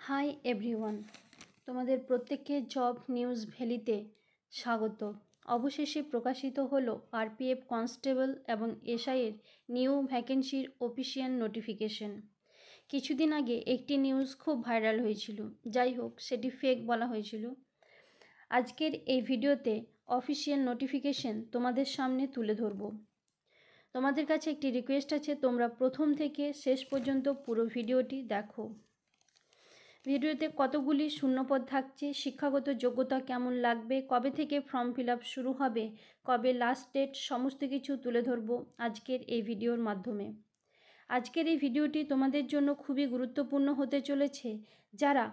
Hi everyone, তোমাদের প্রত্যেককে job news ভ্যালিতে স্বাগত। অবশেষে প্রকাশিত হলো আরপিএফ কনস্টেবল এবং এসআইয়ের নিউ ভ্যাকেন্সির অফিসিয়াল নোটিফিকেশন। কিছুদিন আগে একটি নিউজ খুব ভাইরাল হয়েছিল, যাই হোক সেটি ফেক বলা হয়েছিল। আজকের এই ভিডিওতে অফিসিয়াল নোটিফিকেশন তোমাদের সামনে তুলে ধরব। তোমাদের কাছে একটি রিকোয়েস্ট আছে, তোমরা প্রথম থেকে শেষ পর্যন্ত পুরো ভিডিওটি দেখো। ভিডিওতে কতগুলি শূন্যপদ থাকছে, শিক্ষাগত যোগ্যতা কেমন লাগবে, কবে থেকে ফর্ম ফিল আপ শুরু হবে, কবে লাস্ট ডেট, সমস্ত কিছু তুলে ধরব আজকের এই ভিডিওর মাধ্যমে। আজকের এই ভিডিওটি তোমাদের জন্য খুবই গুরুত্বপূর্ণ হতে চলেছে, যারা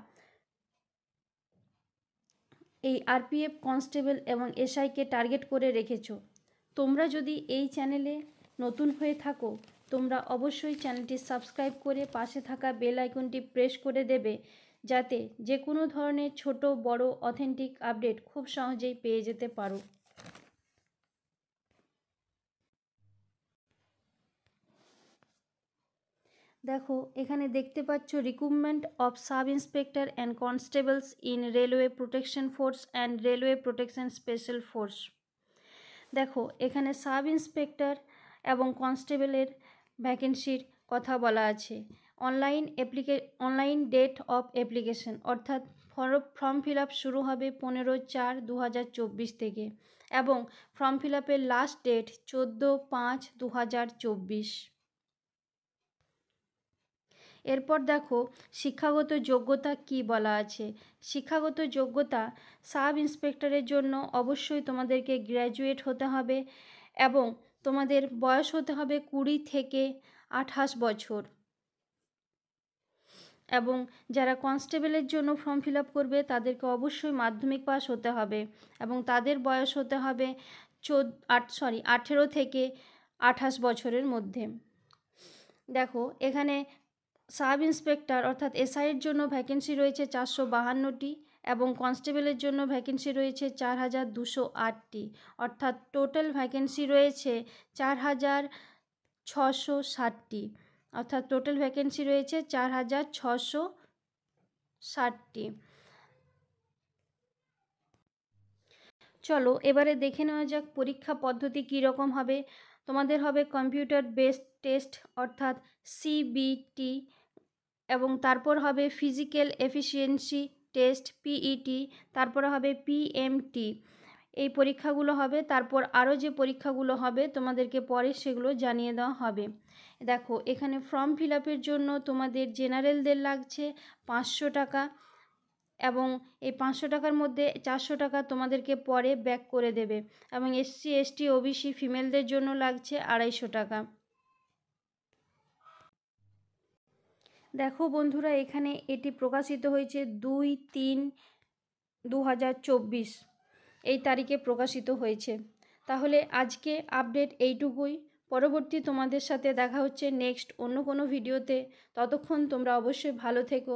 এই আরপিএফ কনস্টেবল এবং এসআইকে টার্গেট করে রেখেছো। তোমরা যদি এই চ্যানেলে নতুন হয়ে থাকো, তোমরা অবশ্যই চ্যানেলটি সাবস্ক্রাইব করে পাশে থাকা বেল আইকনটি প্রেস করে দেবে, যাতে যে কোনো ধরনের ছোট বড় অথেন্টিক আপডেট খুব সহজেই পেয়ে যেতে পারো। দেখো, এখানে দেখতে পাচ্ছ recruitment of sub inspector and constables in railway protection force and railway protection special force. দেখো, এখানে সাব ইন্সপেক্টর এবং কনস্টেবলের ভ্যাকেন্সির কথা বলা আছে। অনলাইন ডেট অফ অ্যাপ্লিকেশন, অর্থাৎ ফর্ম ফিল আপ শুরু হবে 15/4/2024 থেকে এবং ফর্ম ফিল আপের লাস্ট ডেট 14/5/2024। এরপর দেখো শিক্ষাগত যোগ্যতা কি বলা আছে। শিক্ষাগত যোগ্যতা সাব ইন্সপেক্টরের জন্য অবশ্যই তোমাদেরকে গ্র্যাজুয়েট হতে হবে এবং তোমাদের বয়স হতে হবে 20 থেকে 28 বছর। এবং যারা কনস্টেবলের জন্য ফর্ম ফিল আপ করবে তাদেরকে অবশ্যই মাধ্যমিক পাস হতে হবে এবং তাদের বয়স হতে হবে 18 থেকে 28 বছরের মধ্যে। দেখো, এখানে সাব ইন্সপেক্টর অর্থাৎ এসআইয়ের জন্য ভ্যাকেন্সি রয়েছে 452টি এবং কনস্টেবলের জন্য ভ্যাকেন্সি রয়েছে 4208টি, অর্থাৎ টোটাল ভ্যাকেন্সি রয়েছে 4660টি, অর্থাৎ টোটাল ভ্যাকেন্সি রয়েছে 4660টি। চলো এবারে দেখে নেওয়া যাক পরীক্ষা পদ্ধতি কী রকম হবে। তোমাদের হবে কম্পিউটার বেসড টেস্ট অর্থাৎ সিবিটি, এবং তারপর হবে ফিজিক্যাল এফিসিয়েন্সি টেস্ট পিইটি, তারপরে হবে পিএমটি। এই পরীক্ষাগুলো হবে। তারপর আরও যে পরীক্ষাগুলো হবে তোমাদেরকে পরে সেগুলো জানিয়ে দেওয়া হবে। দেখো, এখানে ফর্ম ফিল আপের জন্য তোমাদের জেনারেলদের লাগছে 500 টাকা এবং এই 500 টাকার মধ্যে 400 টাকা তোমাদেরকে পরে ব্যাক করে দেবে এবং এসসি এসটি ওবিসি ফিমেলদের জন্য লাগছে 250 টাকা। দেখো বন্ধুরা, এখানে এটি প্রকাশিত হয়েছে 2/3/2024 এই তারিখে প্রকাশিত হয়েছে। তাহলে আজকে আপডেট এইটুকুই। পরবর্তী তোমাদের সাথে দেখা হচ্ছে নেক্সট অন্য কোনো ভিডিওতে। ততক্ষণ তোমরা অবশ্যই ভালো থেকো।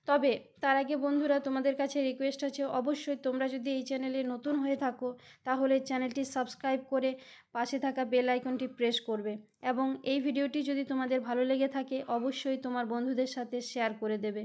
তবে তার আগে বন্ধুরা, তোমাদের কাছে রিকোয়েস্ট আছে, অবশ্যই তোমরা যদি এই চ্যানেলে নতুন হয়ে থাকো তাহলে চ্যানেলটি সাবস্ক্রাইব করে পাশে থাকা বেল আইকনটি প্রেস করবে এবং এই ভিডিওটি যদি তোমাদের ভালো লেগে থাকে অবশ্যই তোমার বন্ধুদের সাথে শেয়ার করে দেবে।